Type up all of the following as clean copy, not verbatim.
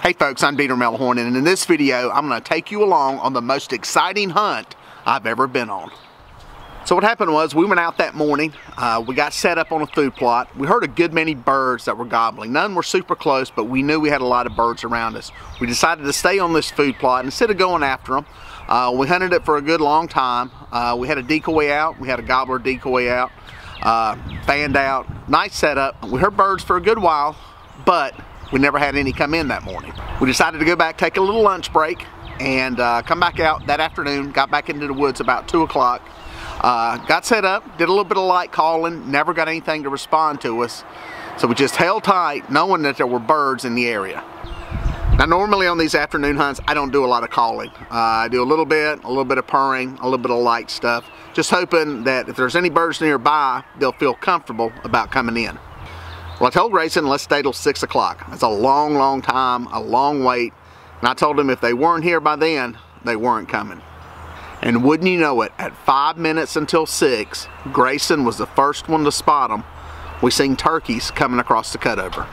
Hey folks, I'm Melhorn, and in this video I'm going to take you along on the most exciting hunt I've ever been on. So what happened was we went out that morning, we got set up on a food plot. We heard a good many birds that were gobbling. None were super close, but we knew we had a lot of birds around us. We decided to stay on this food plot instead of going after them. We hunted it for a good long time. We had a decoy out, we had a gobbler decoy out, fanned out, nice setup. We heard birds for a good while, but we never had any come in that morning. We decided to go back, take a little lunch break, and come back out that afternoon. Got back into the woods about 2 o'clock. Got set up, did a little bit of light calling, never got anything to respond to us. So we just held tight, knowing that there were birds in the area. Now normally on these afternoon hunts, I don't do a lot of calling. I do a little bit of purring, a little bit of light stuff, just hoping that if there's any birds nearby, they'll feel comfortable about coming in. Well, I told Grayson, let's stay till 6 o'clock. That's a long time, a long wait. And I told him if they weren't here by then, they weren't coming. And wouldn't you know it, at 5 minutes until 6, Grayson was the first one to spot them. We seen turkeys coming across the cutover.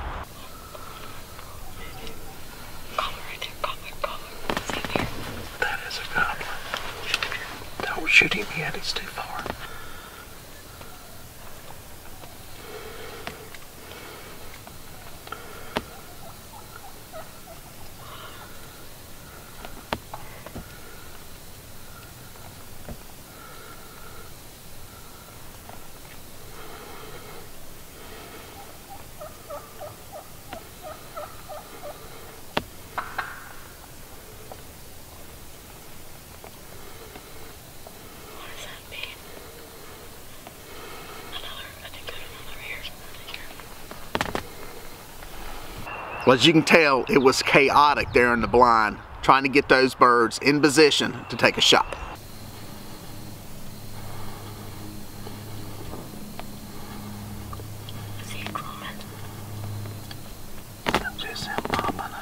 That is a gobbler. Don't shoot him yet, he's too far. Well, as you can tell, it was chaotic there in the blind, trying to get those birds in position to take a shot. See it coming. Just him popping up.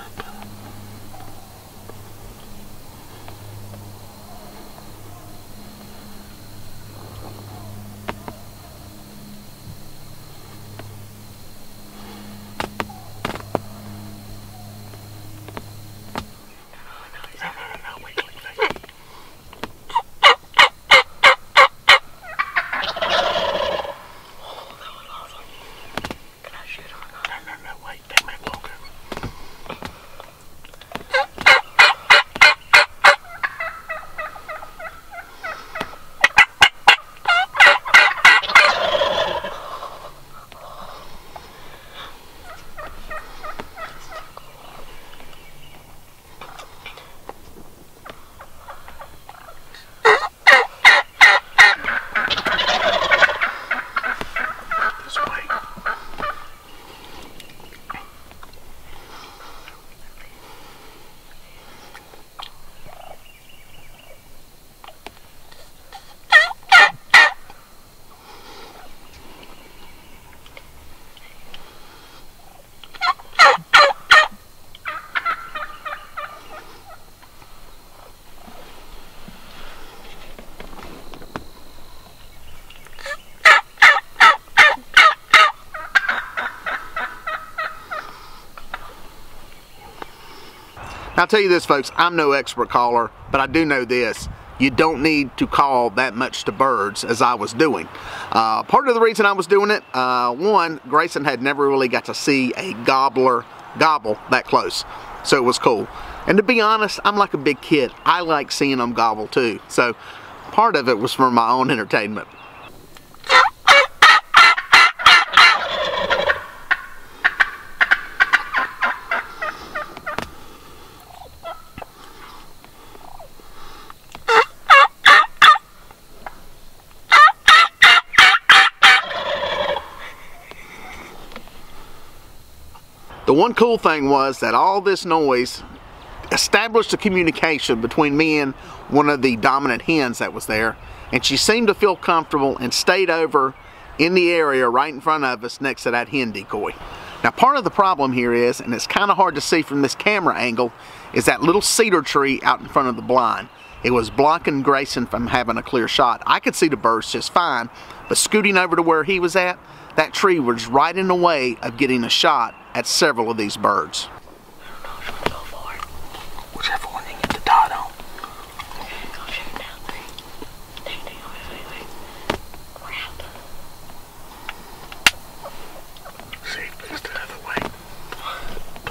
I'll tell you this, folks, I'm no expert caller, but I do know this. You don't need to call that much to birds as I was doing. Part of the reason I was doing it, one, Grayson had never really got to see a gobbler gobble that close, so it was cool. And to be honest, I'm like a big kid. I like seeing them gobble too, so part of it was for my own entertainment. The one cool thing was that all this noise established a communication between me and one of the dominant hens that was there, and she seemed to feel comfortable and stayed over in the area right in front of us next to that hen decoy. Now part of the problem here is, and it's kind of hard to see from this camera angle, is that little cedar tree out in front of the blind. It was blocking Grayson from having a clear shot. I could see the birds just fine, but scooting over to where he was at, that tree was right in the way of getting a shot at several of these birds.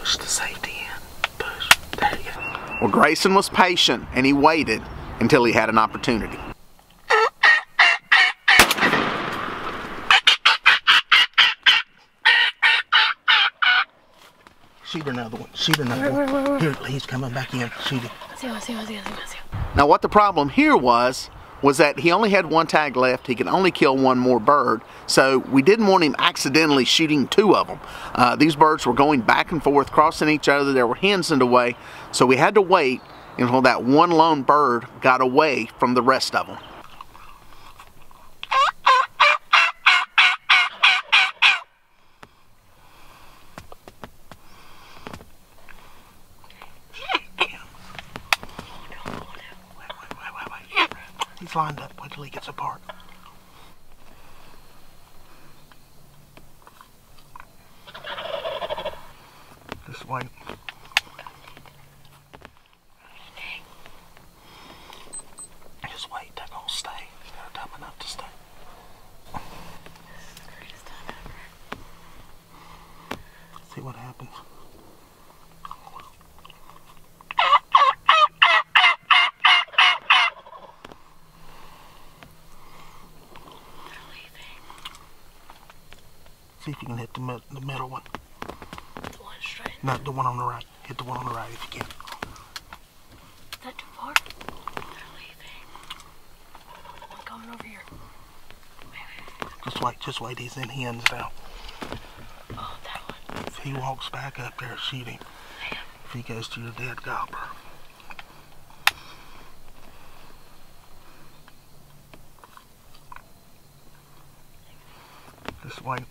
Push the safety in. Push. There you go. Well, Grayson was patient and he waited until he had an opportunity. Shoot another one. Shoot another one. Here, he's coming back in. Shoot it. Now what the problem here was that he only had one tag left. He could only kill one more bird, so we didn't want him accidentally shooting two of them. These birds were going back and forth, crossing each other. There were hens in the way, so we had to wait until that one lone bird got away from the rest of them. He's lined up. Wait till he gets apart. Just wait. Just wait. They're gonna stay. They're dumb enough to stay. This is the greatest time ever. See what happens. See if you can hit the middle one. The one straight? No, the one on the right. Hit the one on the right if you can. Is that too far? They're leaving. One coming over here. Just wait. He's in hens now. Oh, that one. If he walks back up there, shoot him. If he goes to your dead gobbler. Just wait.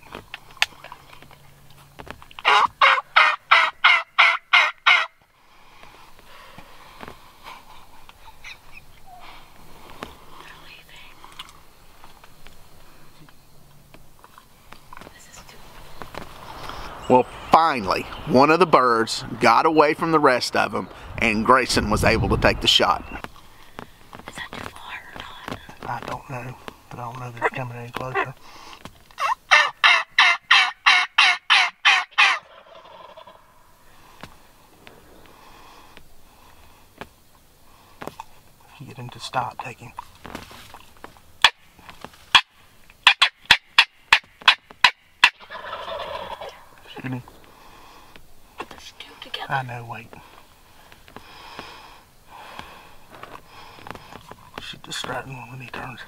Well, finally, one of the birds got away from the rest of them, and Grayson was able to take the shot. Is that too far or not? I don't know, but I don't know that it's coming any closer. If you get him to stop, take him. Shoot him. There's two together. I know, wait. Shoot the striding one when he turns.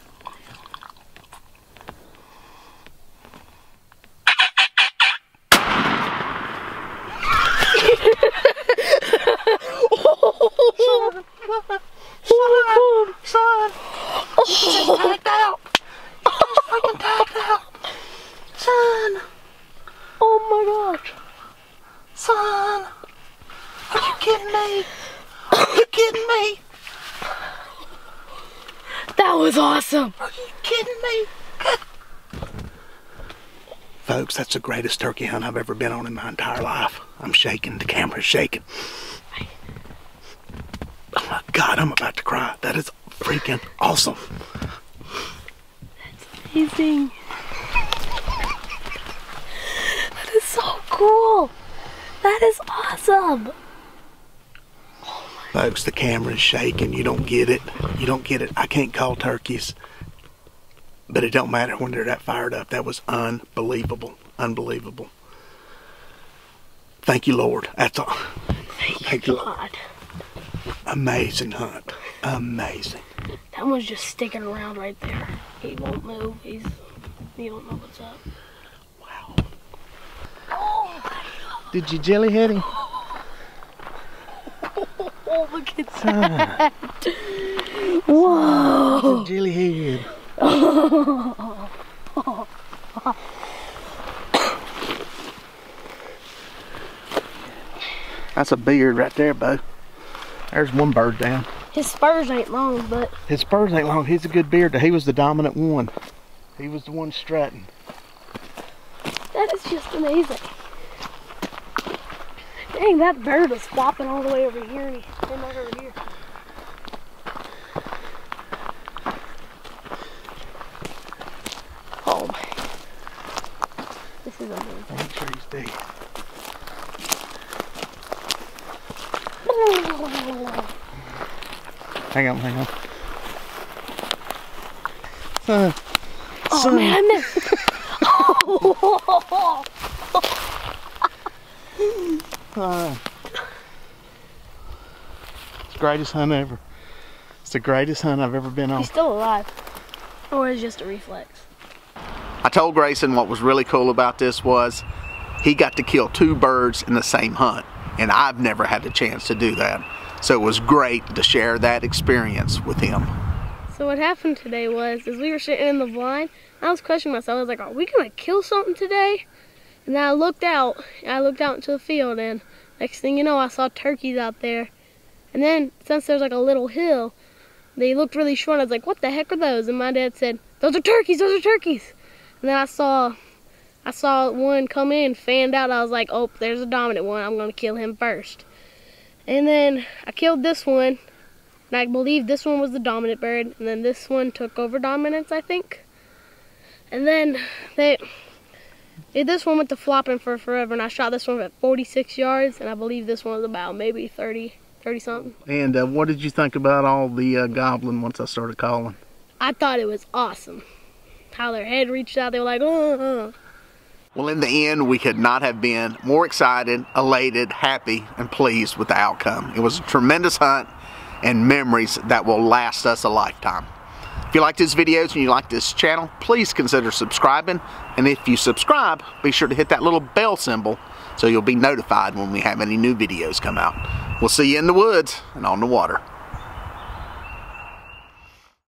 Son! You just tagged out! You just freaking tagged out! Son! Oh my gosh! Son! Are you kidding me? Are you kidding me? That was awesome! Are you kidding me? Good. Folks, that's the greatest turkey hunt I've ever been on in my entire life. I'm shaking. The camera's shaking. Oh my God, I'm about to cry. That is freaking awesome. That's amazing. That is so cool. That is awesome. Folks, the camera's shaking. You don't get it. You don't get it. I can't call turkeys, but it don't matter when they're that fired up. That was unbelievable. Unbelievable. Thank you, Lord. That's all. Thank you, God. Amazing hunt. Amazing. That one's just sticking around right there. He won't move. You don't know what's up. Wow. Oh my God. Did you jellyhead him? Oh, look at that. Whoa. It's a jellyhead. That's a beard right there, Bo. There's one bird down. His spurs ain't long, but... His spurs ain't long. He's a good beard. He was the dominant one. He was the one strutting. That is just amazing. Dang, that bird was flopping all the way over here and he came back over here. Oh my. This is amazing. Make sure he's dead. Hang on. Son. Oh man, I missed. It's the greatest hunt ever. It's the greatest hunt I've ever been on. He's still alive. Or is it just a reflex? I told Grayson what was really cool about this was he got to kill 2 birds in the same hunt, and I've never had the chance to do that. So it was great to share that experience with him. So what happened today was, as we were sitting in the blind, I was questioning myself. I was like, are we gonna kill something today? And then I looked out into the field, and next thing you know, I saw turkeys out there. And then, since there's like a little hill, they looked really short. I was like, what the heck are those? And my dad said, those are turkeys, those are turkeys. And then I saw one come in, fanned out. I was like, oh, there's a dominant one. I'm gonna kill him first. And then I killed this one, and I believe this one was the dominant bird, and then this one took over dominance, I think. And then this one went to flopping for forever, and I shot this one at 46 yards, and I believe this one was about maybe 30 something. And what did you think about all the gobbling once I started calling? I thought it was awesome. How their head reached out, they were like, Well, in the end, we could not have been more excited, elated, happy, and pleased with the outcome. It was a tremendous hunt and memories that will last us a lifetime. If you like these videos and you like this channel, please consider subscribing. And if you subscribe, be sure to hit that little bell symbol so you'll be notified when we have any new videos come out. We'll see you in the woods and on the water.